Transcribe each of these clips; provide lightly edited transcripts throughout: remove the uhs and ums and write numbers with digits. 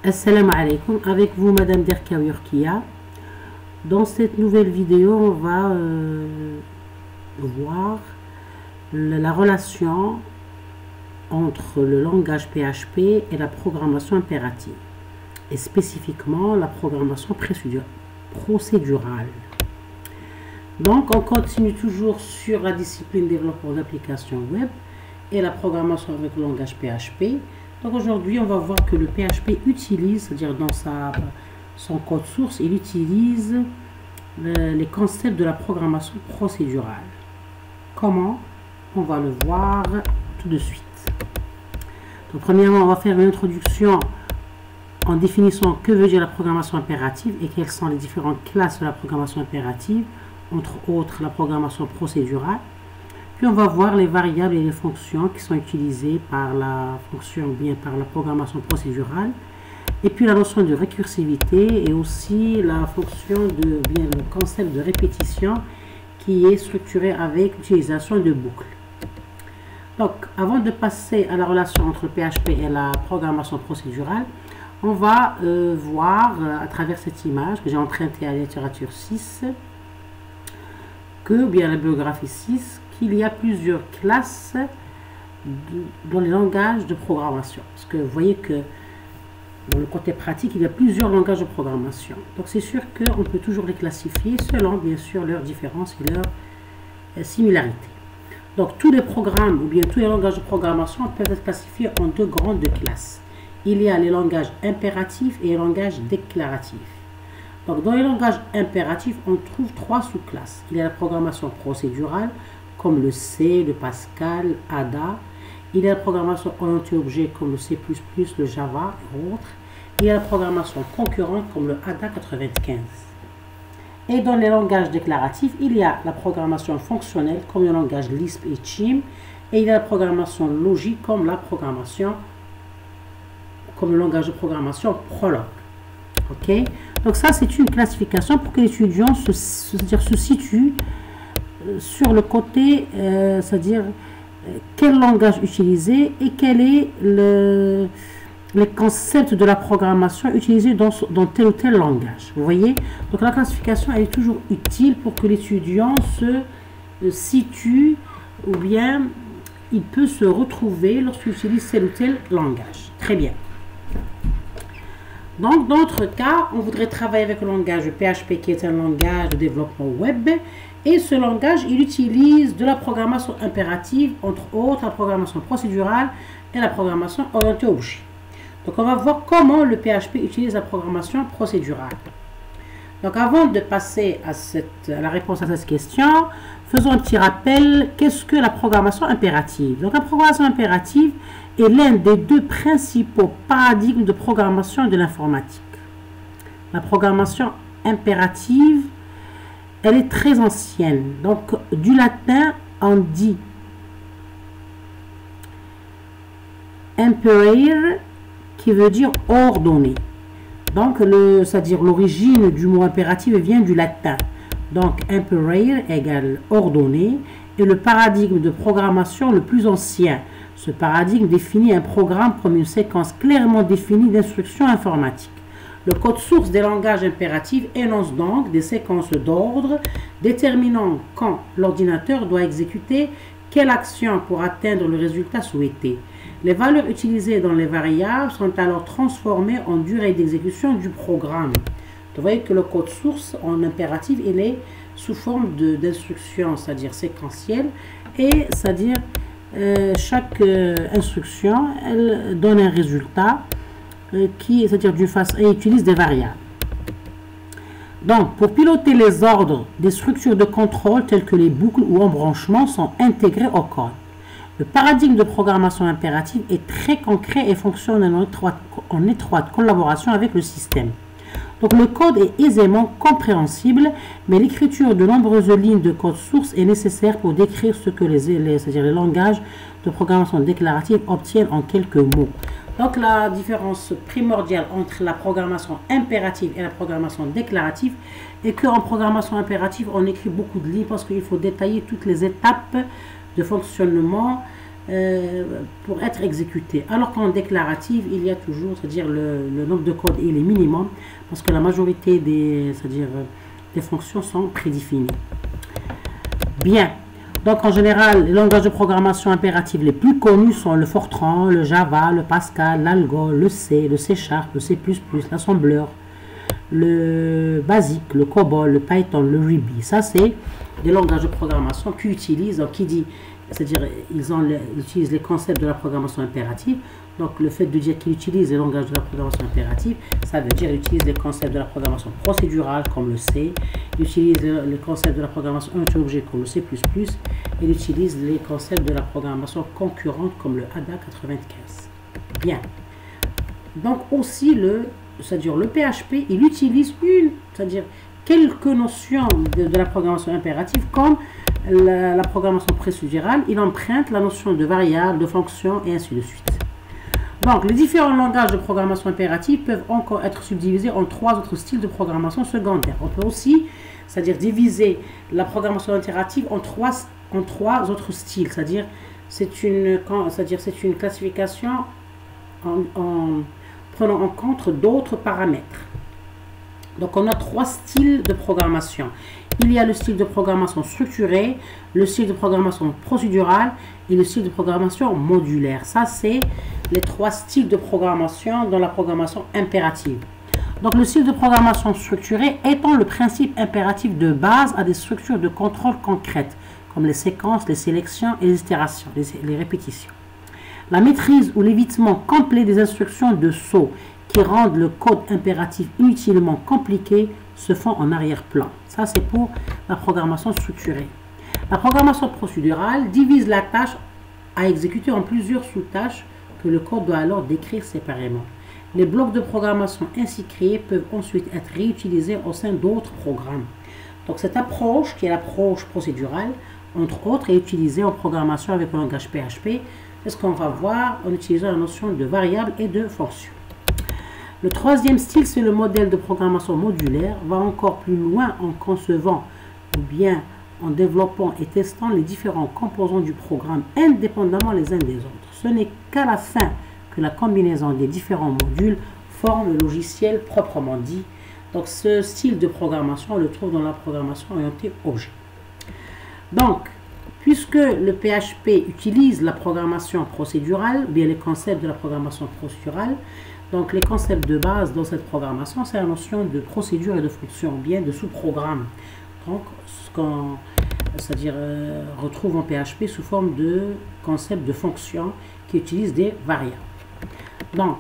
Assalamu alaikum, avec vous Madame Derkaoui Rokia. Dans cette nouvelle vidéo, on va voir la relation entre le langage PHP et la programmation impérative, et spécifiquement la programmation procédurale. Donc on continue toujours sur la discipline développement d'applications web et la programmation avec le langage PHP. Donc aujourd'hui, on va voir que le PHP utilise, c'est-à-dire dans son code source, il utilise les concepts de la programmation procédurale. Comment? On va le voir tout de suite. Donc premièrement, on va faire une introduction en définissant que veut dire la programmation impérative et quelles sont les différentes classes de la programmation impérative, entre autres la programmation procédurale. Puis on va voir les variables et les fonctions qui sont utilisées par la fonction ou bien par la programmation procédurale. Et puis la notion de récursivité et aussi la fonction de bien le concept de répétition qui est structuré avec l'utilisation de boucles. Donc avant de passer à la relation entre PHP et la programmation procédurale, on va voir à travers cette image que j'ai empruntée à la littérature 6, que bien la biographie 6, qu'il y a plusieurs classes dans les langages de programmation. Parce que vous voyez que dans le côté pratique, il y a plusieurs langages de programmation. Donc c'est sûr qu'on peut toujours les classifier selon bien sûr leurs différences et leurs similarités. Donc tous les programmes ou bien tous les langages de programmation peuvent être classifiés en deux grandes classes. Il y a les langages impératifs et les langages déclaratifs. Donc dans les langages impératifs, on trouve trois sous-classes. Il y a la programmation procédurale, comme le C, le Pascal, Ada. Il y a la programmation orientée objet comme le C++, le Java et autres. Il y a la programmation concurrente comme le Ada 95. Et dans les langages déclaratifs, il y a la programmation fonctionnelle comme le langage Lisp et Chim. Et il y a la programmation logique comme le langage de programmation Prolog. Ok? Donc ça, c'est une classification pour que l'étudiant se situe sur le côté, c'est-à-dire quel langage utiliser et quel est les concepts de la programmation utilisés dans tel ou tel langage. Vous voyez? Donc la classification, elle est toujours utile pour que l'étudiant se situe ou bien il peut se retrouver lorsqu'il utilise tel ou tel langage. Très bien. Donc, dans notre cas, on voudrait travailler avec le langage PHP qui est un langage de développement web. Et ce langage, il utilise de la programmation impérative, entre autres la programmation procédurale et la programmation orientée objet. Donc, on va voir comment le PHP utilise la programmation procédurale. Donc, avant de passer à la réponse à cette question, faisons un petit rappel. Qu'est-ce que la programmation impérative? Donc, la programmation impérative est l'un des deux principaux paradigmes de programmation de l'informatique. La programmation impérative, elle est très ancienne. Donc, du latin, on dit imperare, qui veut dire ordonner. Donc, c'est-à-dire l'origine du mot impératif vient du latin. Donc, imperare égale ordonner, et le paradigme de programmation le plus ancien. Ce paradigme définit un programme comme une séquence clairement définie d'instructions informatiques. Le code source des langages impératifs énonce donc des séquences d'ordre déterminant quand l'ordinateur doit exécuter quelle action pour atteindre le résultat souhaité. Les valeurs utilisées dans les variables sont alors transformées en durée d'exécution du programme. Vous voyez que le code source en impératif, il est sous forme d'instructions, c'est-à-dire séquentielles, et c'est-à-dire chaque instruction, elle donne un résultat c'est-à-dire d'une façon, et utilise des variables. Donc, pour piloter les ordres, des structures de contrôle telles que les boucles ou embranchements sont intégrées au code. Le paradigme de programmation impérative est très concret et fonctionne en étroite collaboration avec le système. Donc, le code est aisément compréhensible, mais l'écriture de nombreuses lignes de code source est nécessaire pour décrire ce que c'est-à-dire les langages de programmation déclarative obtiennent en quelques mots. Donc, la différence primordiale entre la programmation impérative et la programmation déclarative est qu'en programmation impérative, on écrit beaucoup de lignes parce qu'il faut détailler toutes les étapes de fonctionnement pour être exécuté. Alors qu'en déclarative, il y a toujours, c'est-à-dire le nombre de codes il est minimum parce que la majorité des, c'est-à-dire des fonctions sont prédéfinies. Bien. Donc en général, les langages de programmation impérative les plus connus sont le Fortran, le Java, le Pascal, l'Algo, le C, le C#, le C++, l'assembleur, le Basic, le COBOL, le Python, le Ruby. Ça, c'est des langages de programmation qui utilisent, qui dit, c'est-à-dire ils utilisent les concepts de la programmation impérative. Donc le fait de dire qu'ils utilisent les langages de la programmation impérative, ça veut dire qu'ils utilisent les concepts de la programmation procédurale comme le C, ils utilisent les concepts de la programmation objet comme le C++, et ils utilisent les concepts de la programmation concurrente comme le ADA 95. Bien. Donc aussi c'est-à-dire le PHP, il utilise c'est-à-dire quelques notions de la programmation impérative comme la programmation procédurale. Il emprunte la notion de variable, de fonction et ainsi de suite. Donc, les différents langages de programmation impérative peuvent encore être subdivisés en 3 autres styles de programmation secondaire. On peut aussi, c'est-à-dire diviser la programmation impérative en trois autres styles. C'est-à-dire, c'est une classification en prenant en compte d'autres paramètres. Donc, on a 3 styles de programmation. Il y a le style de programmation structurée, le style de programmation procédurale et le style de programmation modulaire. Ça, c'est les 3 styles de programmation dans la programmation impérative. Donc, le style de programmation structurée étend le principe impératif de base à des structures de contrôle concrètes, comme les séquences, les sélections et les itérations, les répétitions. La maîtrise ou l'évitement complet des instructions de saut qui rendent le code impératif inutilement compliqué se font en arrière-plan. Ça, c'est pour la programmation structurée. La programmation procédurale divise la tâche à exécuter en plusieurs sous-tâches que le code doit alors décrire séparément. Les blocs de programmation ainsi créés peuvent ensuite être réutilisés au sein d'autres programmes. Donc, cette approche, qui est l'approche procédurale, entre autres, est utilisée en programmation avec le langage PHP. C'est ce qu'on va voir en utilisant la notion de variable et de fonction. Le troisième style, c'est le modèle de programmation modulaire, va encore plus loin en concevant ou bien en développant et testant les différents composants du programme indépendamment les uns des autres. Ce n'est qu'à la fin que la combinaison des différents modules forme le logiciel proprement dit. Donc ce style de programmation, on le trouve dans la programmation orientée objet. Donc, puisque le PHP utilise la programmation procédurale, bien les concepts de la programmation procédurale, donc les concepts de base dans cette programmation, c'est la notion de procédure et de fonction, bien de sous-programme. Donc, ce qu'on retrouve en PHP sous forme de concept de fonction qui utilise des variables. Donc,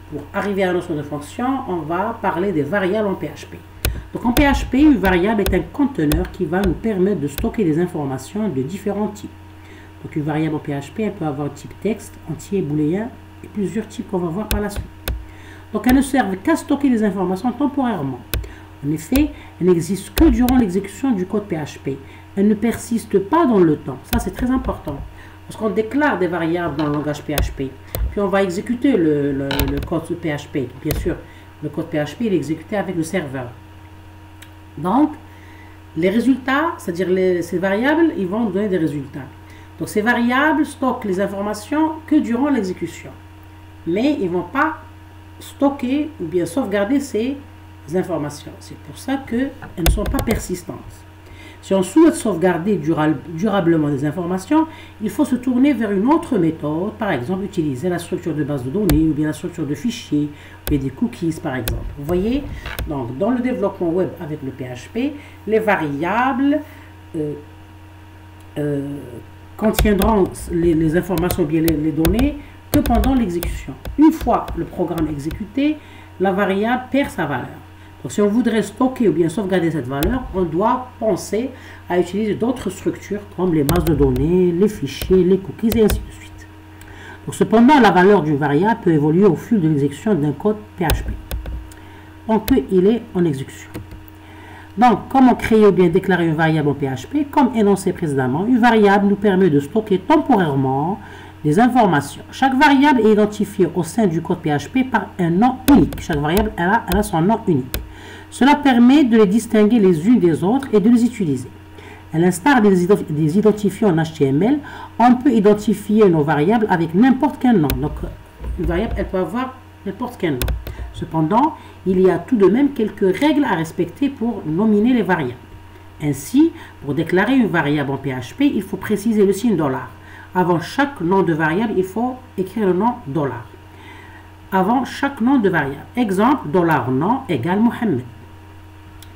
pour arriver à la notion de fonction, on va parler des variables en PHP. Donc en PHP, une variable est un conteneur qui va nous permettre de stocker des informations de différents types. Donc une variable en PHP, elle peut avoir type texte, entier, booléen et plusieurs types qu'on va voir par la suite. Donc elles ne servent qu'à stocker des informations temporairement. En effet, elles n'existent que durant l'exécution du code PHP. Elles ne persistent pas dans le temps. Ça, c'est très important. Parce qu'on déclare des variables dans le langage PHP. Puis on va exécuter le code PHP. Bien sûr, le code PHP il est exécuté avec le serveur. Donc, les résultats, c'est-à-dire ces variables, ils vont donner des résultats. Donc, ces variables stockent les informations que durant l'exécution. Mais ils ne vont pas stocker ou bien sauvegarder ces informations. C'est pour ça qu'elles ne sont pas persistantes. Si on souhaite sauvegarder durablement des informations, il faut se tourner vers une autre méthode, par exemple utiliser la structure de base de données ou bien la structure de fichiers ou bien des cookies par exemple. Vous voyez, donc dans le développement web avec le PHP, les variables contiendront les informations ou bien les données que pendant l'exécution. Une fois le programme exécuté, la variable perd sa valeur. Donc, si on voudrait stocker ou bien sauvegarder cette valeur, on doit penser à utiliser d'autres structures comme les bases de données, les fichiers, les cookies et ainsi de suite. Donc, cependant, la valeur d'une variable peut évoluer au fil de l'exécution d'un code PHP. Donc, il est en exécution. Donc, comment créer ou bien déclarer une variable en PHP? Comme énoncé précédemment, une variable nous permet de stocker temporairement des informations. Chaque variable est identifiée au sein du code PHP par un nom unique. Chaque variable elle a son nom unique. Cela permet de les distinguer les unes des autres et de les utiliser. À l'instar des identifiants en HTML, on peut identifier nos variables avec n'importe quel nom. Donc, une variable, elle peut avoir n'importe quel nom. Cependant, il y a tout de même quelques règles à respecter pour nominer les variables. Ainsi, pour déclarer une variable en PHP, il faut préciser le signe $. Avant chaque nom de variable, il faut écrire le nom $. Avant chaque nom de variable. Exemple, $nom égale Mohamed.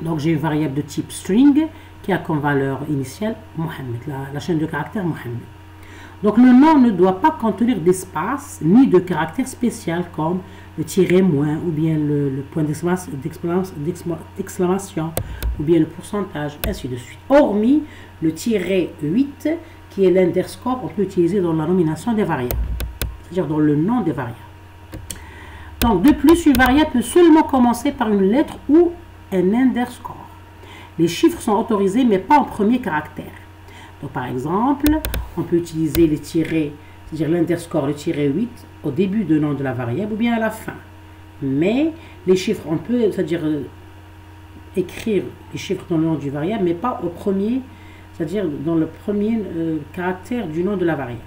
Donc, j'ai une variable de type string qui a comme valeur initiale Mohamed, la chaîne de caractères Mohamed. Donc, le nom ne doit pas contenir d'espace ni de caractère spécial comme le tiret moins ou bien le point d'exclamation ou bien le pourcentage, ainsi de suite. Hormis le tiret 8 qui est l'underscore, on peut l'utiliser dans la nomination des variables, c'est-à-dire dans le nom des variables. Donc, de plus, une variable peut seulement commencer par une lettre ou un underscore. Les chiffres sont autorisés, mais pas en premier caractère. Donc, par exemple, on peut utiliser les tirets, c'est-à-dire l'underscore, le tiret 8, au début du nom de la variable ou bien à la fin. Mais les chiffres, on peut, c'est-à-dire écrire les chiffres dans le nom du variable, mais pas au premier, c'est-à-dire dans le premier caractère du nom de la variable.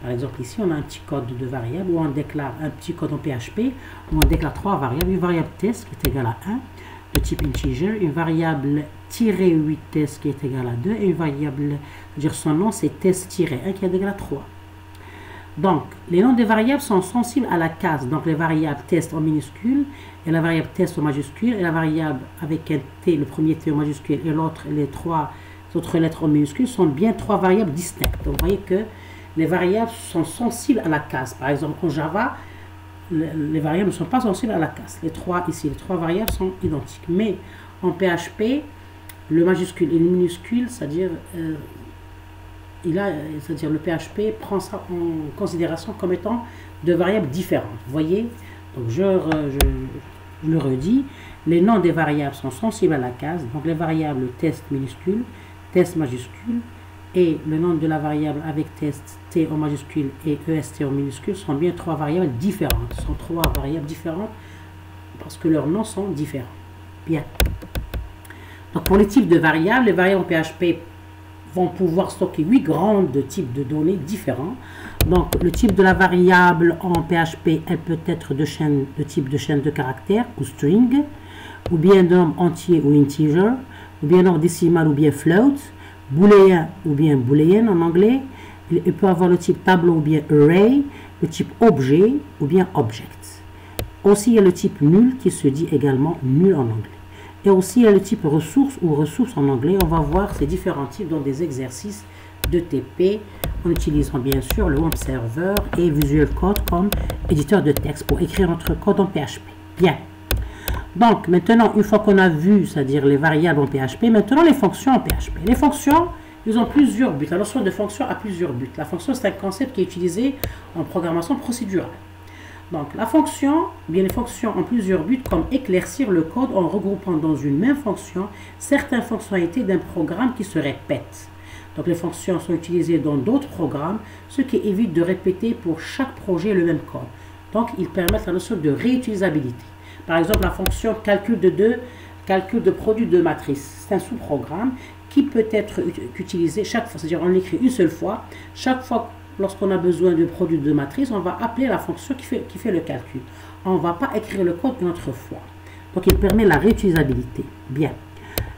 Par exemple, ici, on a un petit code de variable où on déclare un petit code en PHP où on déclare 3 variables. Une variable test qui est égale à 1 de type integer, une variable -8 test qui est égale à 2 et une variable, c'est-à-dire son nom, c'est test-1 qui est égal à 3. Donc, les noms des variables sont sensibles à la case. Donc, les variables test en minuscule et la variable test en majuscule et la variable avec un T, le premier T en majuscule et l'autre, les 3 autres lettres en minuscule sont bien 3 variables distinctes. Donc, vous voyez que les variables sont sensibles à la case. Par exemple, en Java, les variables ne sont pas sensibles à la case. Les 3 ici, les 3 variables sont identiques. Mais en PHP, le majuscule et le minuscule, c'est-à-dire le PHP prend ça en considération comme étant deux variables différentes. Vous voyez? Donc je le redis, les noms des variables sont sensibles à la case. Donc les variables test minuscule, test majuscule, et le nom de la variable avec test T en majuscule et EST en minuscule sont bien 3 variables différentes. Ce sont 3 variables différentes parce que leurs noms sont différents. Bien. Donc pour les types de variables, les variables en PHP vont pouvoir stocker 8 grands types de données différents. Donc le type de la variable en PHP, elle peut être de type de chaîne de caractères ou string, ou bien de nombre entier ou integer, ou bien nombre décimal ou bien float, booléen ou bien booléen en anglais. Il peut avoir le type tableau ou bien array, le type objet ou bien object. Aussi il y a le type nul qui se dit également nul en anglais. Et aussi il y a le type ressource ou ressource en anglais. On va voir ces différents types dans des exercices de TP en utilisant bien sûr le web server et Visual Code comme éditeur de texte pour écrire notre code en PHP. Bien. Donc, maintenant, une fois qu'on a vu, c'est-à-dire les variables en PHP, maintenant les fonctions en PHP. Les fonctions, ils ont plusieurs buts. La notion de fonction a plusieurs buts. La fonction, c'est un concept qui est utilisé en programmation procédurale. Donc, la fonction, bien les fonctions ont plusieurs buts, comme éclaircir le code en regroupant dans une même fonction certaines fonctionnalités d'un programme qui se répètent. Donc, les fonctions sont utilisées dans d'autres programmes, ce qui évite de répéter pour chaque projet le même code. Donc, ils permettent la notion de réutilisabilité. Par exemple, la fonction calcul de produit de matrice. C'est un sous-programme qui peut être utilisé chaque fois. C'est-à-dire, on l'écrit une seule fois. Chaque fois, lorsqu'on a besoin de produit de matrice, on va appeler la fonction qui fait le calcul. On ne va pas écrire le code une autre fois. Donc, il permet la réutilisabilité. Bien.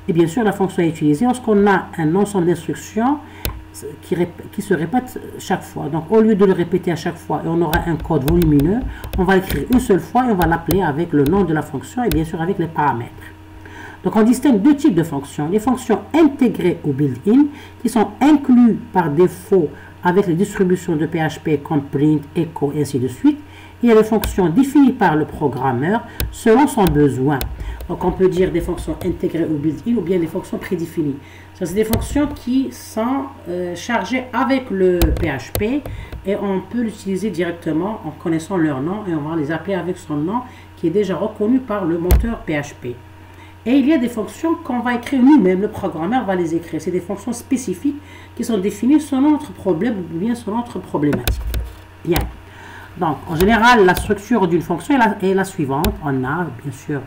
Et bien sûr, la fonction est utilisée lorsqu'on a un ensemble d'instructions qui se répète chaque fois. Donc, au lieu de le répéter à chaque fois et on aura un code volumineux, on va l'écrire une seule fois et on va l'appeler avec le nom de la fonction et bien sûr avec les paramètres. Donc, on distingue deux types de fonctions. Les fonctions intégrées ou built-in qui sont incluses par défaut avec les distributions de PHP comme print, echo et ainsi de suite. Et les fonctions définies par le programmeur selon son besoin. Donc, on peut dire des fonctions intégrées ou built-in ou bien des fonctions prédéfinies. Ça, c'est des fonctions qui sont chargées avec le PHP et on peut l'utiliser directement en connaissant leur nom et on va les appeler avec son nom qui est déjà reconnu par le moteur PHP. Et il y a des fonctions qu'on va écrire nous-mêmes, le programmeur va les écrire. C'est des fonctions spécifiques qui sont définies selon notre problème ou bien selon notre problématique. Bien. Donc, en général, la structure d'une fonction est la suivante. On a, bien sûr,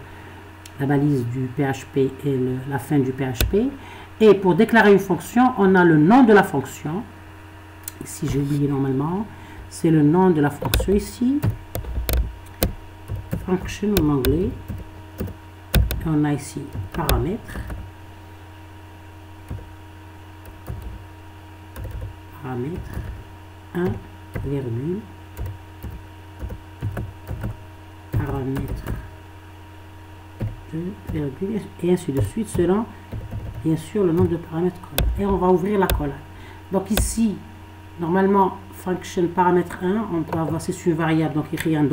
la balise du PHP et la fin du PHP. Et pour déclarer une fonction, on a le nom de la fonction. Ici, j'ai oublié normalement. C'est le nom de la fonction ici. Function en anglais. Et on a ici paramètre. Paramètre 1, virgule. Paramètre 2, virgule, et ainsi de suite, selon, bien sûr, le nombre de paramètres qu'on a. Et on va ouvrir la collade. Donc ici, normalement, function paramètre 1, on peut avoir, c'est une variable, donc écrire $,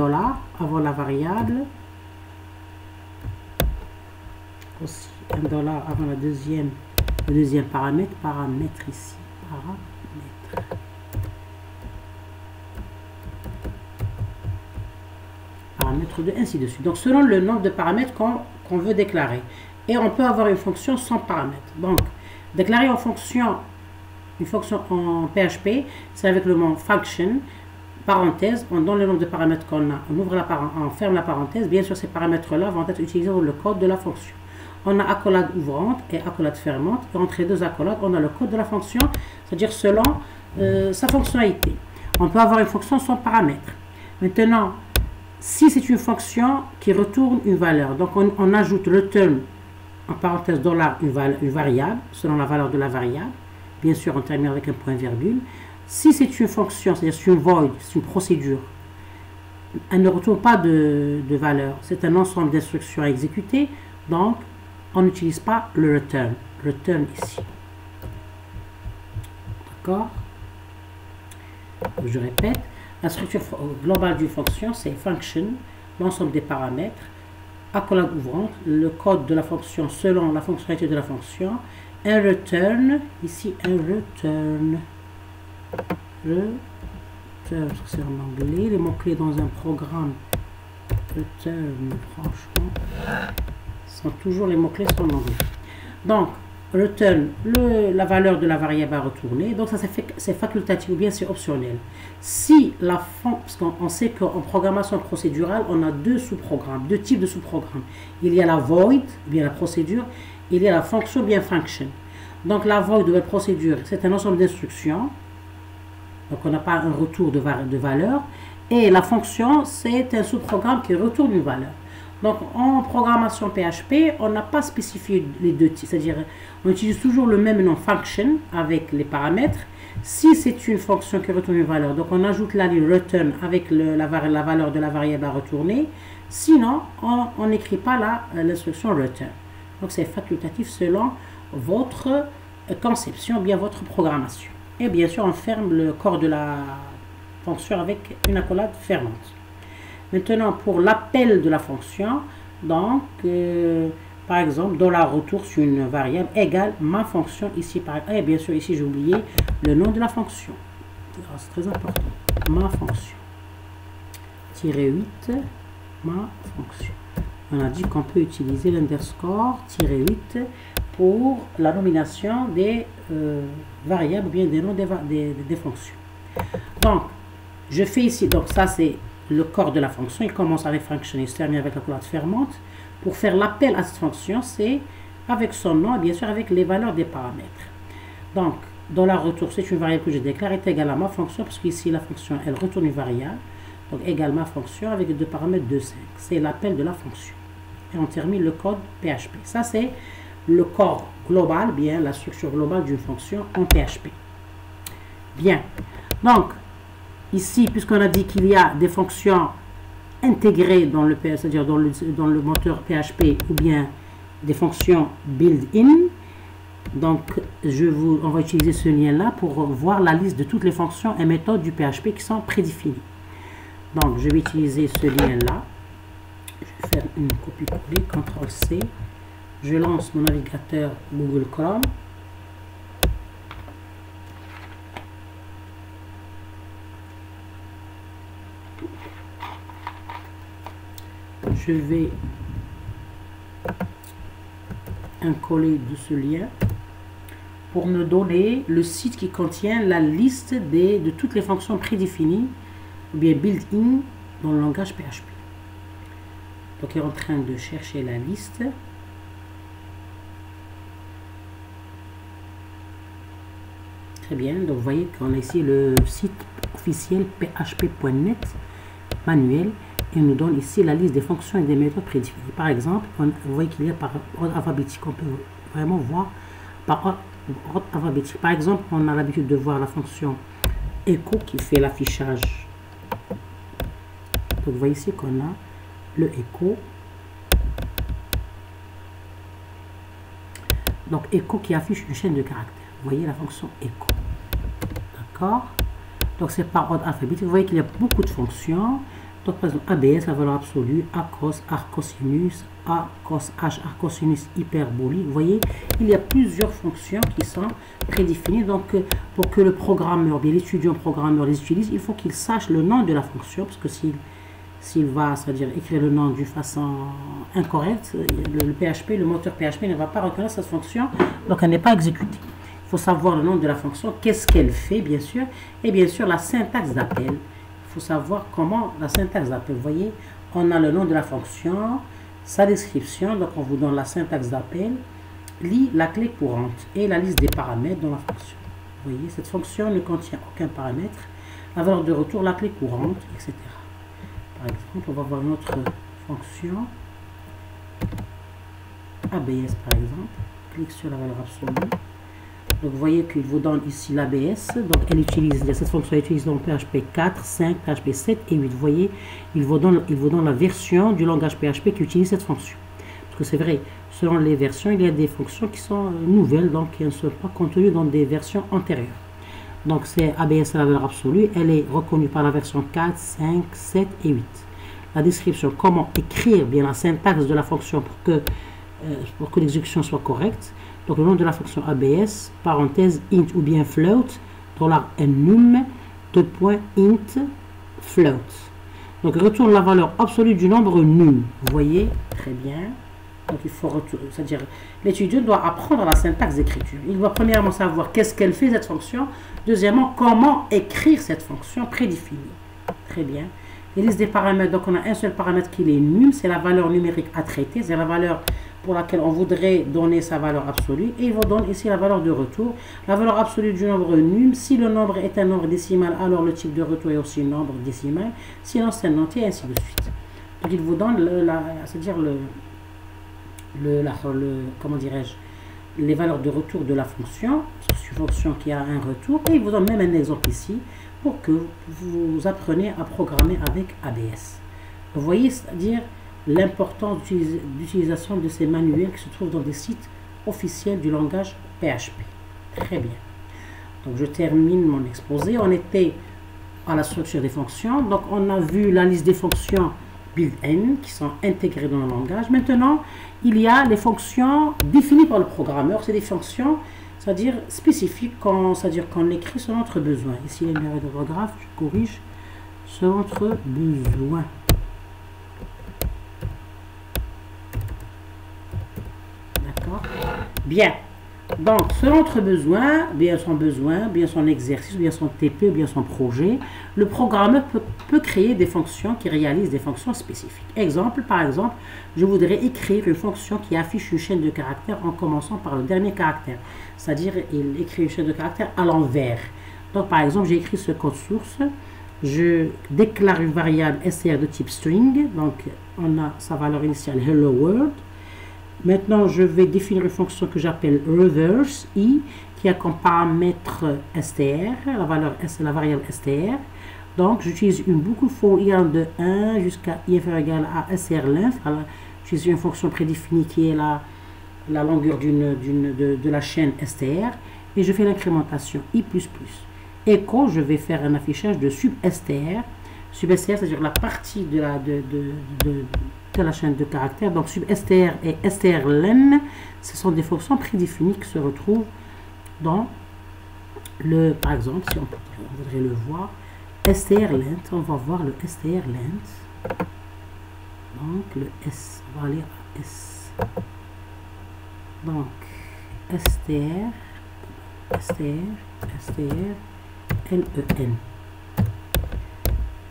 avant la variable. Aussi, $, avant le deuxième paramètre, paramètre ici, paramètre. Paramètre 2, ainsi de suite. Donc, selon le nombre de paramètres qu'on veut déclarer. Et on peut avoir une fonction sans paramètres. Donc, déclarer une fonction en PHP, c'est avec le mot function, parenthèse, on donne le nombre de paramètres qu'on a, on ouvre on ferme la parenthèse. Bien sûr, ces paramètres-là vont être utilisés dans le code de la fonction. On a accolade ouvrante et accolade fermante. Et entre les deux accolades, on a le code de la fonction, c'est-à-dire selon sa fonctionnalité. On peut avoir une fonction sans paramètres. Maintenant, si c'est une fonction qui retourne une valeur, donc on ajoute return, en parenthèse $, une variable, selon la valeur de la variable. Bien sûr, on termine avec un point virgule. Si c'est une fonction, c'est-à-dire une void, c'est une procédure, elle ne retourne pas de valeur. C'est un ensemble d'instructions à exécuter. Donc, on n'utilise pas le return. Return ici. D'accord? Je répète. La structure globale d'une fonction, c'est function, l'ensemble des paramètres, accolade ouvrante, le code de la fonction selon la fonctionnalité de la fonction, un return, ici un return. Return, c'est en anglais, les mots-clés dans un programme. Return, franchement, sont toujours les mots-clés sont en anglais. Donc, return, la valeur de la variable à retourner. Donc, ça c'est facultatif ou bien c'est optionnel. Si la fonction, parce qu'on sait qu'en programmation procédurale, on a deux sous-programmes, deux types de sous-programmes. Il y a la void, bien la procédure, il y a la fonction, bien function. Donc, la void de la procédure, c'est un ensemble d'instructions. Donc, on n'a pas un retour de valeur. Et la fonction, c'est un sous-programme qui retourne une valeur. Donc, en programmation PHP, on n'a pas spécifié les deux types. C'est-à-dire, on utilise toujours le même nom function avec les paramètres. Si c'est une fonction qui retourne une valeur, donc on ajoute la ligne return avec la valeur de la variable à retourner. Sinon, on n'écrit pas l'instruction return. Donc, c'est facultatif selon votre conception, bien votre programmation. Et bien sûr, on ferme le corps de la fonction avec une accolade fermante. Maintenant, pour l'appel de la fonction, donc, par exemple, $retour sur une variable égale ma fonction ici. Et bien sûr, ici, j'ai oublié le nom de la fonction. C'est très important. Ma fonction. -8, ma fonction. On a dit qu'on peut utiliser l'underscore -8 pour la nomination des variables ou bien des noms des fonctions. Donc, je fais ici, donc ça c'est le corps de la fonction, il commence avec function et se termine avec la collade fermante. Pour faire l'appel à cette fonction, c'est avec son nom et bien sûr avec les valeurs des paramètres. Donc, $retour, c'est une variable que je déclare, est égale à ma fonction, parce qu'ici la fonction, elle retourne une variable. Donc, égale ma fonction avec deux paramètres de 5. C'est l'appel de la fonction. Et on termine le code PHP. Ça, c'est le corps global, bien la structure globale d'une fonction en PHP. Bien. Donc, ici, puisqu'on a dit qu'il y a des fonctions intégrées dans le c'est-à-dire dans le moteur PHP ou bien des fonctions built-in, donc on va utiliser ce lien-là pour voir la liste de toutes les fonctions et méthodes du PHP qui sont prédéfinies. Donc, je vais utiliser ce lien-là. Je vais faire une copie-coller, CTRL-C. Je lance mon navigateur Google Chrome. Je vais coller de ce lien pour me donner le site qui contient la liste de toutes les fonctions prédéfinies ou bien built-in dans le langage PHP. Donc, il est en train de chercher la liste. Très bien. Donc, vous voyez qu'on a ici le site officiel php.net manuel. Et nous donne ici la liste des fonctions et des méthodes prédéfinies. Par exemple, vous voyez qu'il y a par ordre alphabétique. On peut vraiment voir par ordre alphabétique. Par exemple, on a l'habitude de voir la fonction echo qui fait l'affichage. Donc, vous voyez ici qu'on a le echo. Donc, echo qui affiche une chaîne de caractères. Vous voyez la fonction echo. D'accord? Donc, c'est par ordre alphabétique. Vous voyez qu'il y a beaucoup de fonctions. Donc, par exemple, ABS, la valeur absolue, ACOS, arcosinus, ACOS, H, arcosinus, hyperbolique. Vous voyez, il y a plusieurs fonctions qui sont prédéfinies. Donc, pour que le programmeur, bien l'étudiant programmeur les utilise, il faut qu'il sache le nom de la fonction. Parce que s'il va, c'est-à-dire écrire le nom d'une façon incorrecte, le PHP, le moteur PHP ne va pas reconnaître cette fonction. Donc, elle n'est pas exécutée. Il faut savoir le nom de la fonction, qu'est-ce qu'elle fait, bien sûr. Et bien sûr, la syntaxe d'appel. Il faut savoir comment la syntaxe d'appel. Vous voyez, on a le nom de la fonction, sa description, donc on vous donne la syntaxe d'appel, lit la clé courante et la liste des paramètres dans la fonction. Vous voyez, cette fonction ne contient aucun paramètre, la valeur de retour, la clé courante, etc. Par exemple, on va voir notre fonction ABS, par exemple. Clique sur la valeur absolue. Donc, vous voyez qu'il vous donne ici l'ABS. Donc, elle utilise, cette fonction utilise donc PHP 4, 5, PHP 7 et 8. Vous voyez, il vous donne la version du langage PHP qui utilise cette fonction. Parce que c'est vrai, selon les versions, il y a des fonctions qui sont nouvelles, donc qui ne sont pas contenues dans des versions antérieures. Donc, c'est ABS à la valeur absolue. Elle est reconnue par la version 4, 5, 7 et 8. La description, comment écrire bien la syntaxe de la fonction pour que l'exécution soit correcte. Donc, le nom de la fonction ABS, parenthèse, int ou bien float, $num, $int, float. Donc, retourne la valeur absolue du nombre num. Vous voyez, très bien. Donc, il faut retourner, c'est-à-dire, l'étudiant doit apprendre la syntaxe d'écriture. Il doit premièrement savoir qu'est-ce qu'elle fait, cette fonction. Deuxièmement, comment écrire cette fonction prédéfinie. Très bien. Les listes des paramètres, donc on a un seul paramètre qui est num, c'est la valeur numérique à traiter, c'est la valeur pour laquelle on voudrait donner sa valeur absolue. Et il vous donne ici la valeur de retour. La valeur absolue du nombre num. Si le nombre est un nombre décimal, alors le type de retour est aussi un nombre décimal. Sinon, c'est un entier, et ainsi de suite. Donc, il vous donne c'est-à-dire comment dirais-je, les valeurs de retour de la fonction. C'est une fonction qui a un retour. Et il vous donne même un exemple ici pour que vous appreniez à programmer avec ABS. Vous voyez, c'est-à-dire l'importance d'utilisation de ces manuels qui se trouvent dans des sites officiels du langage PHP. Très bien. Donc, je termine mon exposé. On était à la structure des fonctions. Donc, on a vu la liste des fonctions built-in qui sont intégrées dans le langage. Maintenant, il y a les fonctions définies par le programmeur. C'est des fonctions, c'est-à-dire spécifiques, c'est-à-dire qu'on écrit selon notre besoin. Ici, il y a une erreur d'orthographe. Je corrige. Selon notre besoin. Bien, donc selon notre besoin, bien son exercice, bien son TP, bien son projet, le programmeur peut créer des fonctions qui réalisent des fonctions spécifiques. Par exemple, je voudrais écrire une fonction qui affiche une chaîne de caractères en commençant par le dernier caractère. C'est-à-dire, il écrit une chaîne de caractères à l'envers. Donc, par exemple, j'ai écrit ce code source. Je déclare une variable str de type string. Donc, on a sa valeur initiale hello world. Maintenant, je vais définir une fonction que j'appelle reverse i, qui a comme paramètre str, la valeur s, la variable str. Donc, j'utilise une boucle for i de 1 jusqu'à i inférieur égal à str length. J'utilise une fonction prédéfinie qui est la longueur de la chaîne str. Et je fais l'incrémentation i++. Echo, je vais faire un affichage de substr. Substr, c'est-à-dire la partie de la chaîne de caractères. Donc, substr et strlen, ce sont des fonctions prédéfinies qui se retrouvent dans par exemple, si on voudrait le voir, strlen, on va voir le strlen. Donc, le S, on va aller à S. Donc, strlen.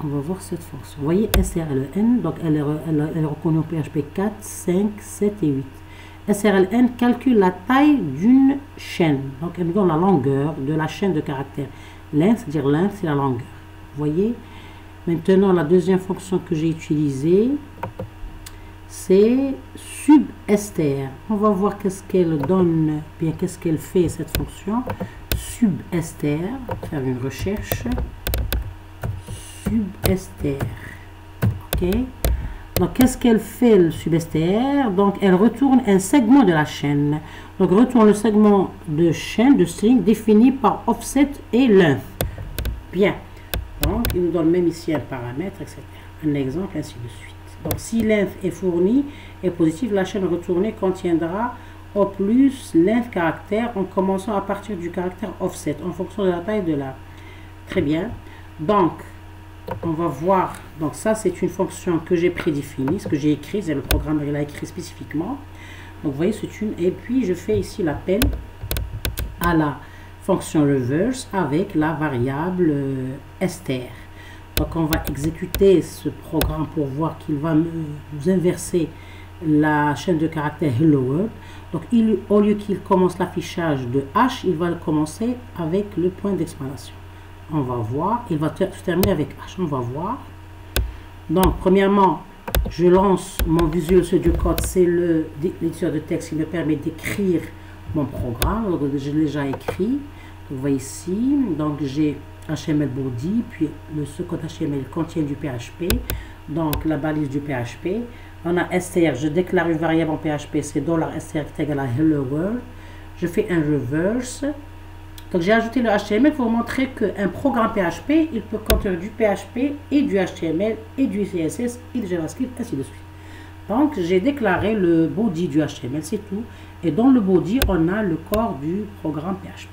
On va voir cette fonction. Vous voyez strlen, donc elle est reconnue en PHP 4, 5, 7 et 8. SRLN calcule la taille d'une chaîne. Donc, elle nous donne la longueur de la chaîne de caractères. Length, c'est-à-dire length, c'est la longueur. Vous voyez? Maintenant, la deuxième fonction que j'ai utilisée, c'est substr. On va voir qu'est-ce qu'elle donne, bien qu'est-ce qu'elle fait cette fonction. Substr, faire une recherche. Substr. Ok. Donc, qu'est-ce qu'elle fait le substr? Donc, elle retourne un segment de la chaîne. Donc, retourne le segment de chaîne de string défini par offset et length. Bien. Donc, il nous donne même ici un paramètre, etc. Un exemple, ainsi de suite. Donc, si length est fourni et positif, la chaîne retournée contiendra au plus length caractère en commençant à partir du caractère offset en fonction de la taille de la. Très bien. Donc, on va voir. Donc, ça, c'est une fonction que j'ai prédéfinie, ce que j'ai écrit, c'est le programme il a écrit spécifiquement. Donc, vous voyez, c'est une. Et puis, je fais ici l'appel à la fonction reverse avec la variable str. Donc, on va exécuter ce programme pour voir qu'il va nous inverser la chaîne de caractères hello world. Donc, au lieu qu'il commence l'affichage de H, il va le commencer avec le point d'exclamation. On va voir. Il va se terminer avec H. On va voir. Donc, premièrement, je lance mon Visual Studio Code. C'est l'éditeur de texte qui me permet d'écrire mon programme. Donc, je l'ai déjà écrit. Vous voyez ici. Donc, j'ai HTML body. Puis, ce code HTML contient du PHP. Donc, la balise du PHP. On a str. Je déclare une variable en PHP. C'est $str qui est égal à hello world. Je fais un reverse. Donc, j'ai ajouté le HTML pour vous montrer qu'un programme PHP, il peut contenir du PHP et du HTML et du CSS et du JavaScript, ainsi de suite. Donc, j'ai déclaré le body du HTML, c'est tout. Et dans le body, on a le corps du programme PHP.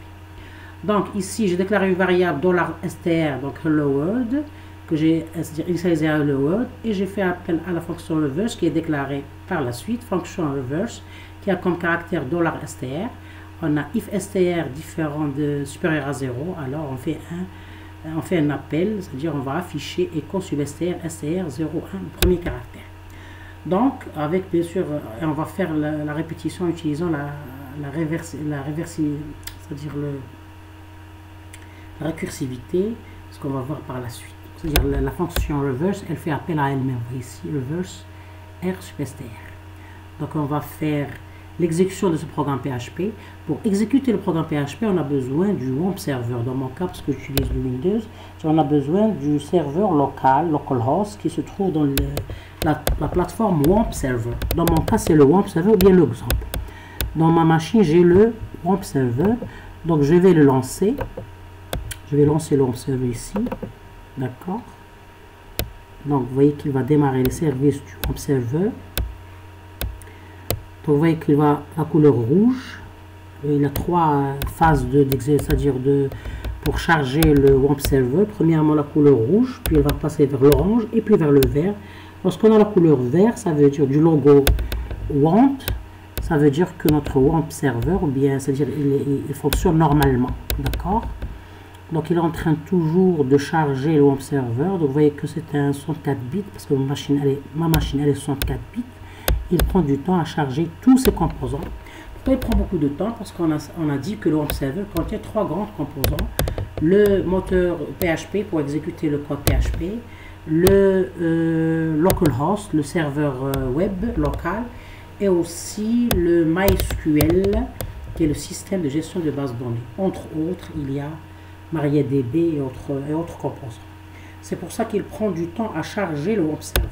Donc, ici, j'ai déclaré une variable $str, donc hello world, que j'ai initialisé à hello world, et j'ai fait appel à la fonction reverse qui est déclarée par la suite, fonction reverse, qui a comme caractère $str. On a if str différent de supérieur à 0, alors on fait un appel, c'est-à-dire on va afficher echo substr str 01, le premier caractère. Donc, avec bien sûr, on va faire la répétition en utilisant la c'est-à-dire la récursivité, ce qu'on va voir par la suite. C'est-à-dire la fonction reverse, elle fait appel à elle-même. Ici, reverse r substr. Donc, on va faire l'exécution de ce programme PHP. Pour exécuter le programme PHP, on a besoin du WAMP server. Dans mon cas, parce que j'utilise le Windows, on a besoin du serveur local, localhost, qui se trouve dans la plateforme WAMP server. Dans mon cas, c'est le WAMP server ou bien l'exemple. Dans ma machine, j'ai le WAMP server. Donc, je vais le lancer. Je vais lancer le WAMP server ici. D'accord. Donc, vous voyez qu'il va démarrer les services du WAMP server. Donc, vous voyez qu'il va la couleur rouge. Il a trois phases c'est-à-dire pour charger le WAMP server. Premièrement, la couleur rouge, puis elle va passer vers l'orange et puis vers le vert. Lorsqu'on a la couleur vert, ça veut dire du logo WAMP. Ça veut dire que notre WAMP server, ou bien, c'est-à-dire il fonctionne normalement. D'accord. Donc, il est en train toujours de charger le WAMP server. Donc, vous voyez que c'est un 64 bits, parce que ma machine, elle est 64 bits. Il prend du temps à charger tous ses composants. Pourquoi il prend beaucoup de temps? Parce qu'on a dit que le WAMP server contient trois grands composants. Le moteur PHP pour exécuter le code PHP, le localhost, le serveur web local, et aussi le MySQL, qui est le système de gestion de base de données. Entre autres, il y a MariaDB et autres composants. C'est pour ça qu'il prend du temps à charger le WAMP server.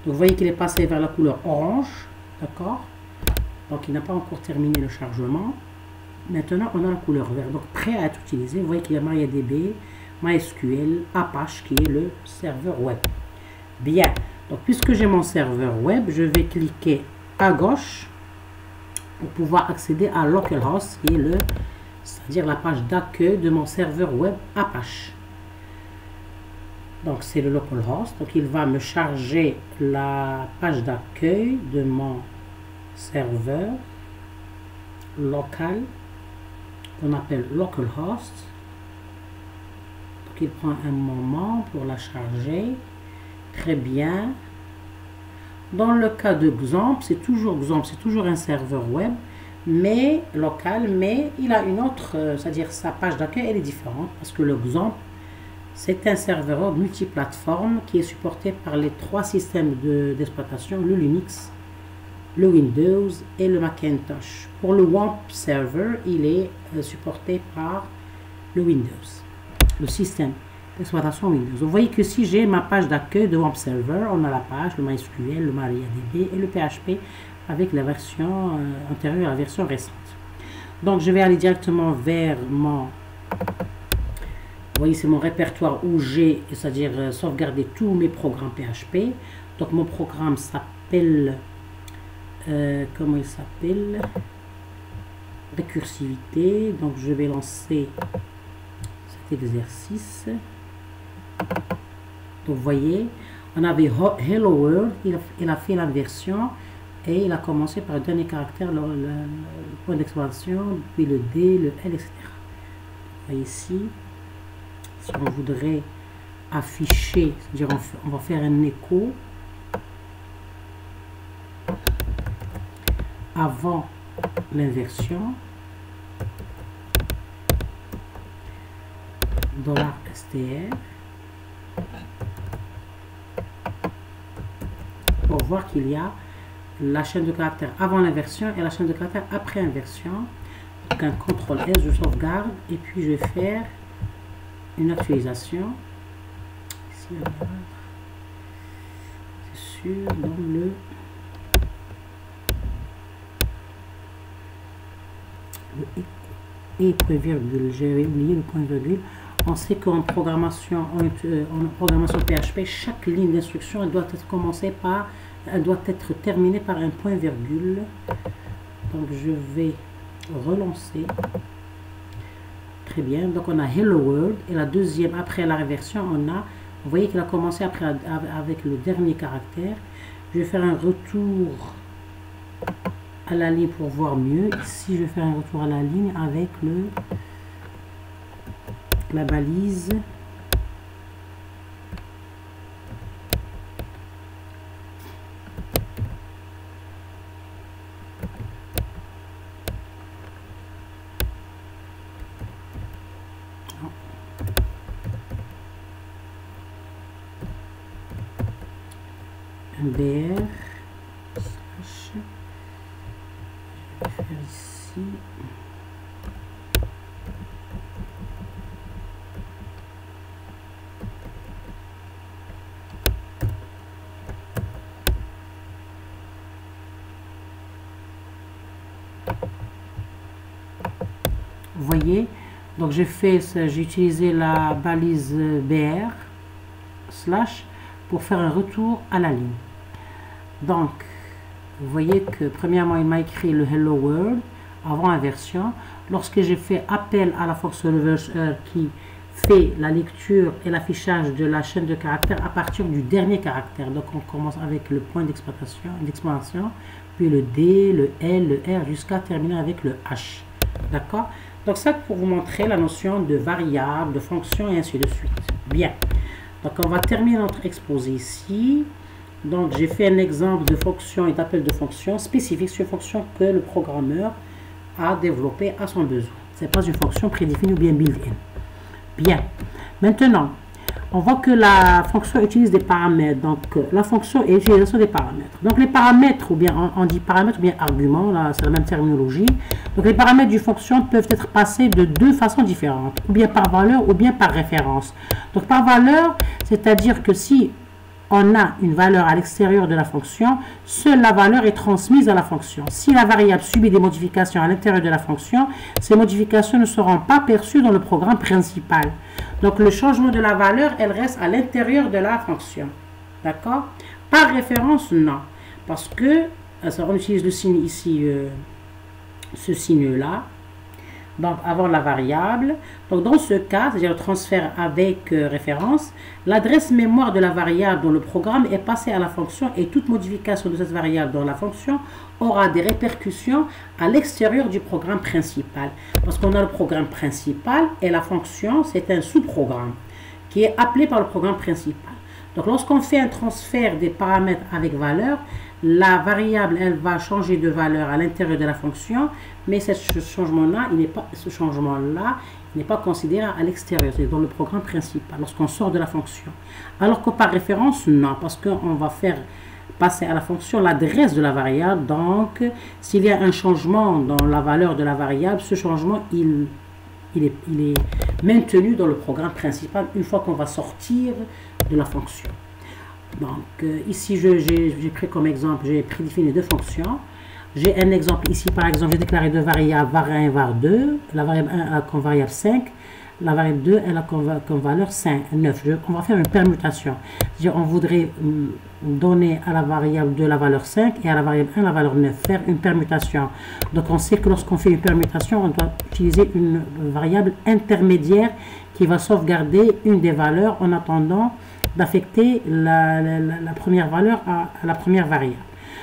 Donc, vous voyez qu'il est passé vers la couleur orange, d'accord? Donc, il n'a pas encore terminé le chargement. Maintenant, on a la couleur verte, donc prêt à être utilisé. Vous voyez qu'il y a MariaDB, MySQL, Apache, qui est le serveur web. Bien, donc puisque j'ai mon serveur web, je vais cliquer à gauche pour pouvoir accéder à localhost, qui est c'est-à-dire la page d'accueil de mon serveur web Apache. Donc, c'est le localhost. Donc, il va me charger la page d'accueil de mon serveur local qu'on appelle localhost. Donc, il prend un moment pour la charger. Très bien. Dans le cas de XAMPP, c'est toujours un serveur web, mais local, mais il a une autre, c'est-à-dire sa page d'accueil, elle est différente, parce que le XAMPP, c'est un serveur web multiplateforme qui est supporté par les 3 systèmes d'exploitation, le Linux, le Windows et le Macintosh. Pour le WAMP server, il est supporté par le Windows, le système d'exploitation Windows. Vous voyez que si j'ai ma page d'accueil de WAMP server, on a la page, le MySQL, le MariaDB et le PHP avec la version antérieure à la version récente. Donc je vais aller directement vers mon... Vous voyez, c'est mon répertoire où j'ai, c'est-à-dire sauvegarder tous mes programmes PHP. Donc mon programme s'appelle, comment il s'appelle? Récursivité. Donc je vais lancer cet exercice. Donc vous voyez, on avait Hello World, il a fait l'inversion et il a commencé par le dernier caractère, le point d'exclamation, puis le D, le L, etc. Vous voyez ici. Si on voudrait afficher, c'est-à-dire on va faire un écho avant l'inversion, $str, pour voir qu'il y a la chaîne de caractères avant l'inversion et la chaîne de caractères après inversion. Donc un CTRL S, je sauvegarde et puis je vais faire une actualisation. Ici, c'est sûr, dans le et point virgule. J'ai oublié le point virgule. On sait qu'en programmation, PHP, chaque ligne d'instruction doit être commencée par, elle doit être terminée par un point virgule. Donc je vais relancer. Très bien, donc on a Hello World et la deuxième, après la réversion, on a, vous voyez qu'il a commencé après avec le dernier caractère. Je vais faire un retour à la ligne pour voir mieux. Ici, je vais faire un retour à la ligne avec la balise. BR, je vais faire ici. Vous voyez, donc j'ai utilisé la balise BR / pour faire un retour à la ligne. Donc, vous voyez que premièrement, il m'a écrit le Hello World avant inversion. Lorsque j'ai fait appel à la fonction reverse qui fait la lecture et l'affichage de la chaîne de caractères à partir du dernier caractère. Donc, on commence avec le point d'exclamation, puis le D, le L, le R, jusqu'à terminer avec le H. D'accord? Donc, ça pour vous montrer la notion de variable, de fonction et ainsi de suite. Bien. Donc, on va terminer notre exposé ici. Donc, j'ai fait un exemple de fonction et d'appel de fonction spécifique sur une fonction que le programmeur a développée à son besoin. Ce n'est pas une fonction prédéfinie ou bien built-in. Bien. Maintenant, on voit que la fonction utilise des paramètres. Donc, la fonction est l'utilisation des paramètres. Donc, les paramètres, ou bien on dit paramètres ou bien arguments, là, c'est la même terminologie. Donc, les paramètres d'une fonction peuvent être passés de deux façons différentes, ou bien par valeur ou bien par référence. Donc, par valeur, c'est-à-dire que si on a une valeur à l'extérieur de la fonction, seule la valeur est transmise à la fonction. Si la variable subit des modifications à l'intérieur de la fonction, ces modifications ne seront pas perçues dans le programme principal. Donc, le changement de la valeur, elle reste à l'intérieur de la fonction. D'accord? Par référence, non. Parce que, on utilise le signe ici, ce signe-là. Donc, avant la variable. Donc, dans ce cas, c'est-à-dire le transfert avec référence, l'adresse mémoire de la variable dont le programme est passé à la fonction et toute modification de cette variable dans la fonction aura des répercussions à l'extérieur du programme principal. Parce qu'on a le programme principal et la fonction, c'est un sous-programme qui est appelé par le programme principal. Donc, lorsqu'on fait un transfert des paramètres avec valeur, la variable, elle va changer de valeur à l'intérieur de la fonction, mais ce changement-là, il n'est pas considéré à l'extérieur, c'est dans le programme principal, lorsqu'on sort de la fonction. Alors que par référence, non, parce qu'on va faire passer à la fonction l'adresse de la variable. Donc, s'il y a un changement dans la valeur de la variable, ce changement, il est maintenu dans le programme principal une fois qu'on va sortir de la fonction. Donc, ici, j'ai pris comme exemple, j'ai prédéfini deux fonctions. J'ai un exemple ici, par exemple, j'ai déclaré deux variables, var1 et var2. La variable 1 a comme variable 5. La variable 2, elle a comme valeur 9. On va faire une permutation. On voudrait donner à la variable 2 la valeur 5 et à la variable 1 la valeur 9. Faire une permutation. Donc, on sait que lorsqu'on fait une permutation, on doit utiliser une variable intermédiaire qui va sauvegarder une des valeurs en attendant d'affecter la première valeur à la première variable.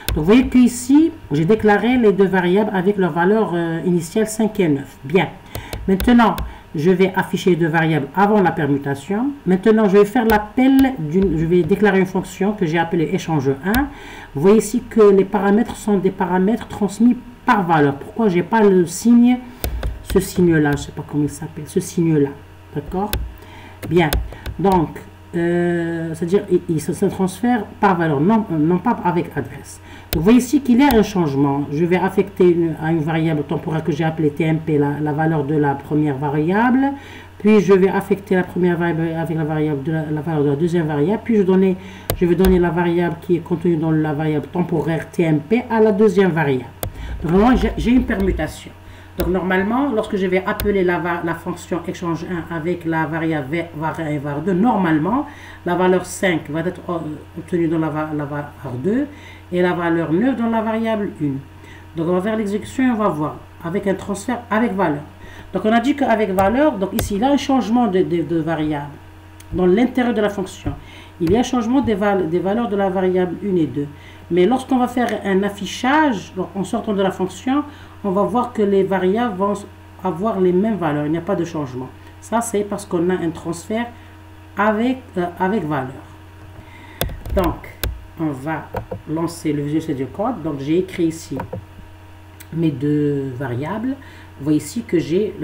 Donc, vous voyez qu'ici, j'ai déclaré les deux variables avec leur valeur initiale 5 et 9. Bien. Maintenant, je vais afficher les deux variables avant la permutation. Maintenant, je vais faire l'appel je vais déclarer une fonction que j'ai appelée échange 1. Vous voyez ici que les paramètres sont des paramètres transmis par valeur. Pourquoi je n'ai pas le signe, ce signe-là, je ne sais pas comment il s'appelle, ce signe-là. D'accord? Bien. Donc, c'est-à-dire il se transfère par valeur, non pas avec adresse. Donc, vous voyez ici qu'il y a un changement. Je vais affecter à une variable temporaire que j'ai appelée TMP la valeur de la première variable. Puis, je vais affecter la première variable avec la valeur de la deuxième variable. Puis, je vais donner la variable qui est contenue dans la variable temporaire TMP à la deuxième variable. Donc, vraiment, j'ai une permutation. Donc, normalement, lorsque je vais appeler la fonction échange 1 avec la variable var1 et var2, normalement, la valeur 5 va être obtenue dans la var2 et la valeur 9 dans la variable 1. Donc, on va faire l'exécution et on va voir avec un transfert avec valeur. Donc, on a dit qu'avec valeur, donc ici, il y a un changement de variable dans l'intérieur de la fonction. Il y a un changement des valeurs de la variable 1 et 2. Mais lorsqu'on va faire un affichage, donc en sortant de la fonction, on va voir que les variables vont avoir les mêmes valeurs. Il n'y a pas de changement. Ça, c'est parce qu'on a un transfert avec valeur. Donc, on va lancer le visuel du code. Donc, j'ai écrit ici mes deux variables. Vous voyez ici que j'ai,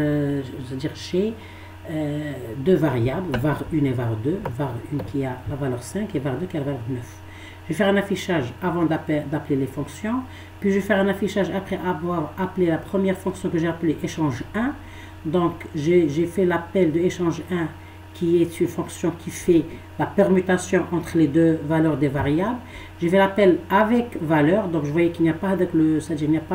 deux variables, var1 et var2. var1 qui a la valeur 5 et var2 qui a la valeur 9. Je vais faire un affichage avant d'appeler les fonctions. Puis je vais faire un affichage après avoir appelé la première fonction que j'ai appelée échange 1. Donc j'ai fait l'appel de échange 1 qui est une fonction qui fait la permutation entre les deux valeurs des variables. Je vais l'appel avec valeur. Donc je voyais qu'il n'y a pas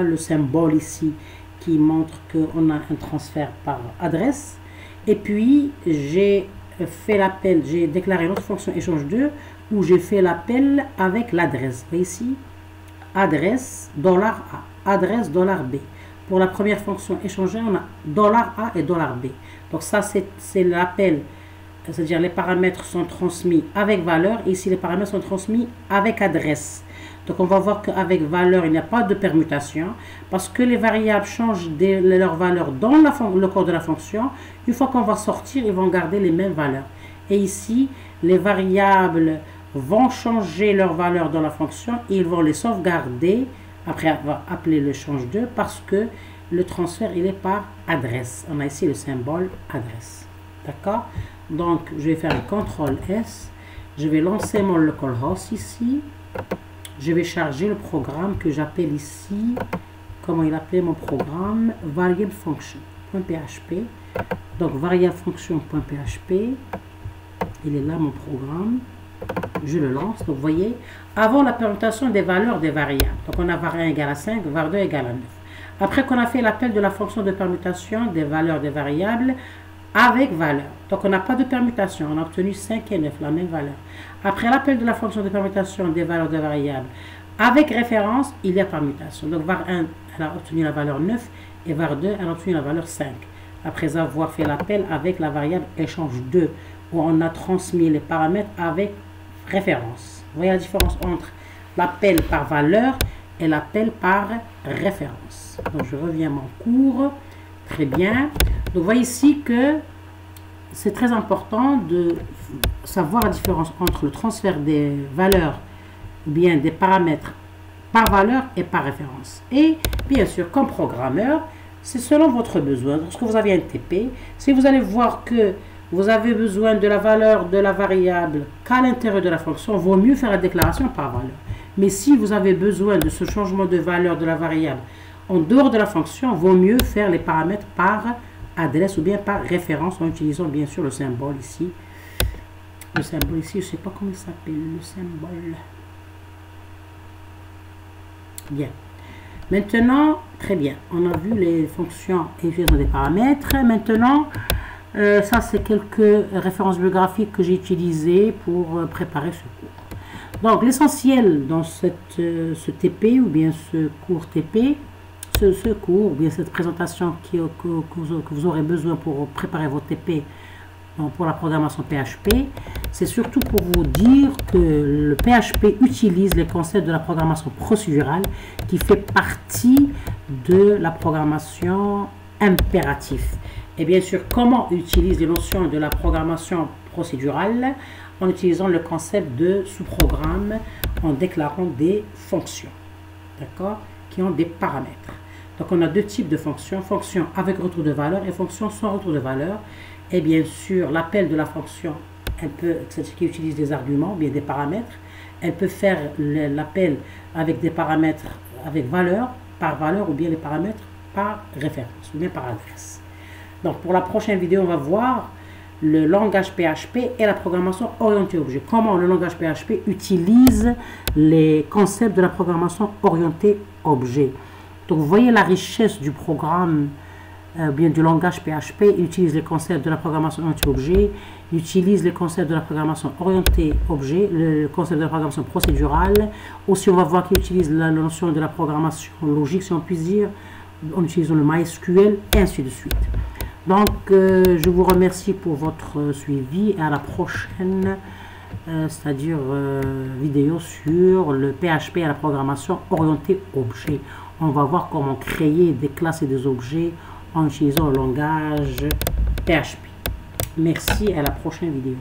le symbole ici qui montre qu'on a un transfert par adresse. Et puis j'ai fait l'appel, j'ai déclaré notre fonction échange 2 où j'ai fait l'appel avec l'adresse. Vous voyez ici, adresse $A, adresse $B. Pour la première fonction échangée, on a $A et $B. Donc ça, c'est l'appel, c'est-à-dire les paramètres sont transmis avec valeur. Et ici, les paramètres sont transmis avec adresse. Donc on va voir qu'avec valeur, il n'y a pas de permutation parce que les variables changent leur valeur dans le corps de la fonction. Une fois qu'on va sortir, ils vont garder les mêmes valeurs. Et ici, les variables vont changer leur valeur dans la fonction et ils vont les sauvegarder après avoir appelé le change 2 parce que le transfert il est par adresse. On a ici le symbole adresse. D'accord? Donc je vais faire un CTRL S. Je vais lancer mon localhost ici. Je vais charger le programme que j'appelle ici. Comment il appelait mon programme? Variable function.php. Donc variable function.php. Il est là mon programme. Je le lance. Donc, vous voyez, avant la permutation des valeurs des variables. Donc, on a var1 égale à 5, var2 égale à 9. Après qu'on a fait l'appel de la fonction de permutation des valeurs des variables avec valeur. Donc, on n'a pas de permutation. On a obtenu 5 et 9, la même valeur. Après l'appel de la fonction de permutation des valeurs des variables avec référence, il y a permutation. Donc, var1, elle a obtenu la valeur 9 et var2, elle a obtenu la valeur 5. Après avoir fait l'appel avec la variable échange 2, où on a transmis les paramètres avec référence. Vous voyez la différence entre l'appel par valeur et l'appel par référence. Donc je reviens à mon cours. Très bien. Donc vous voyez ici que c'est très important de savoir la différence entre le transfert des valeurs ou bien des paramètres par valeur et par référence. Et bien sûr, comme programmeur, c'est selon votre besoin. Lorsque vous avez un TP, si vous allez voir que vous avez besoin de la valeur de la variable qu'à l'intérieur de la fonction, vaut mieux faire la déclaration par valeur. Mais si vous avez besoin de ce changement de valeur de la variable en dehors de la fonction, vaut mieux faire les paramètres par adresse ou bien par référence en utilisant bien sûr le symbole ici. Le symbole ici, je ne sais pas comment il s'appelle, le symbole. Bien. Maintenant, très bien, on a vu les fonctions et utilisant des paramètres. Maintenant, ça c'est quelques références bibliographiques que j'ai utilisées pour préparer ce cours. Donc l'essentiel dans ce TP ou bien ce cours TP, ce cours ou bien cette présentation que vous aurez besoin pour préparer votre TP pour la programmation PHP, c'est surtout pour vous dire que le PHP utilise les concepts de la programmation procédurale qui fait partie de la programmation impérative. Et bien sûr, comment on utilise les notions de la programmation procédurale en utilisant le concept de sous-programme en déclarant des fonctions, d'accord, qui ont des paramètres. Donc, on a deux types de fonctions, fonction avec retour de valeur et fonction sans retour de valeur. Et bien sûr, l'appel de la fonction, c'est ce qui utilise des arguments, bien des paramètres. Elle peut faire l'appel avec des paramètres avec valeur, par valeur, ou bien les paramètres par référence, ou bien par adresse. Donc, pour la prochaine vidéo, on va voir le langage PHP et la programmation orientée objet. Comment le langage PHP utilise les concepts de la programmation orientée objet. Donc, vous voyez la richesse du programme, bien du langage PHP. Il utilise les concepts de la programmation orientée objet, il utilise les concepts de la programmation orientée objet, le concept de la programmation procédurale. Aussi, on va voir qu'il utilise la notion de la programmation logique, si on peut dire, en utilisant le MySQL, et ainsi de suite. Donc, je vous remercie pour votre suivi et à la prochaine, c'est-à-dire vidéo sur le PHP et la programmation orientée objet. On va voir comment créer des classes et des objets en utilisant le langage PHP. Merci, à la prochaine vidéo.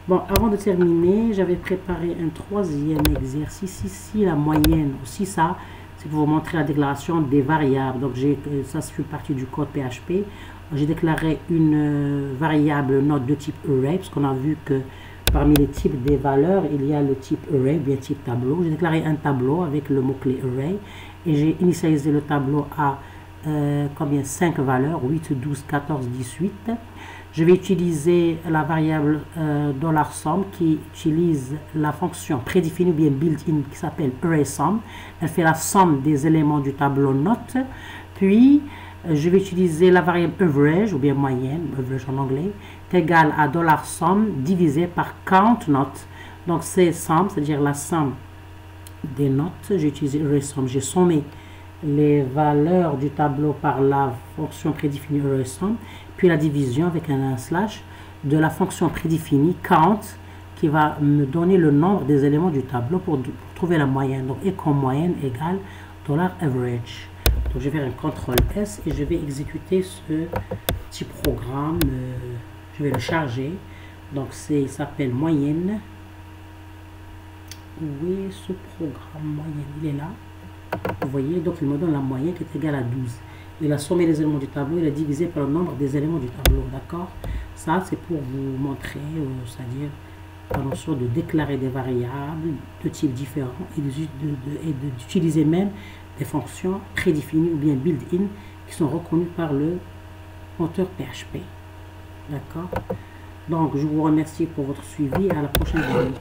Bon, avant de terminer, j'avais préparé un troisième exercice ici, la moyenne. Aussi ça, c'est pour vous montrer la déclaration des variables. Donc, ça c'est une partie du code PHP. J'ai déclaré une variable note de type array, parce qu'on a vu que parmi les types des valeurs, il y a le type array, bien type tableau. J'ai déclaré un tableau avec le mot-clé array et j'ai initialisé le tableau à combien 5 valeurs, 8, 12, 14, 18. Je vais utiliser la variable $sum qui utilise la fonction prédéfinie ou bien built-in qui s'appelle ArraySum. Elle fait la somme des éléments du tableau note. Puis, je vais utiliser la variable average ou bien moyenne, average en anglais, est égale à $sum divisé par countNote. Donc, c'est somme, c'est-à-dire la somme des notes. J'ai utilisé ArraySum, j'ai sommé les valeurs du tableau par la fonction prédéfinie ArraySum, puis la division avec un slash de la fonction prédéfinie count qui va me donner le nombre des éléments du tableau pour trouver la moyenne. Donc, et comme moyenne égale $average. Donc, je vais faire un CTRL S et je vais exécuter ce petit programme. Je vais le charger. Donc, il s'appelle moyenne. Oui, ce programme moyenne, il est là. Vous voyez, donc il me donne la moyenne qui est égale à 12. Il a sommé les éléments du tableau, il a divisé par le nombre des éléments du tableau, d'accord? Ça, c'est pour vous montrer, c'est-à-dire la notion de déclarer des variables de types différents et d'utiliser même des fonctions prédéfinies ou bien built-in qui sont reconnues par le moteur PHP. D'accord? Donc, je vous remercie pour votre suivi et à la prochaine vidéo.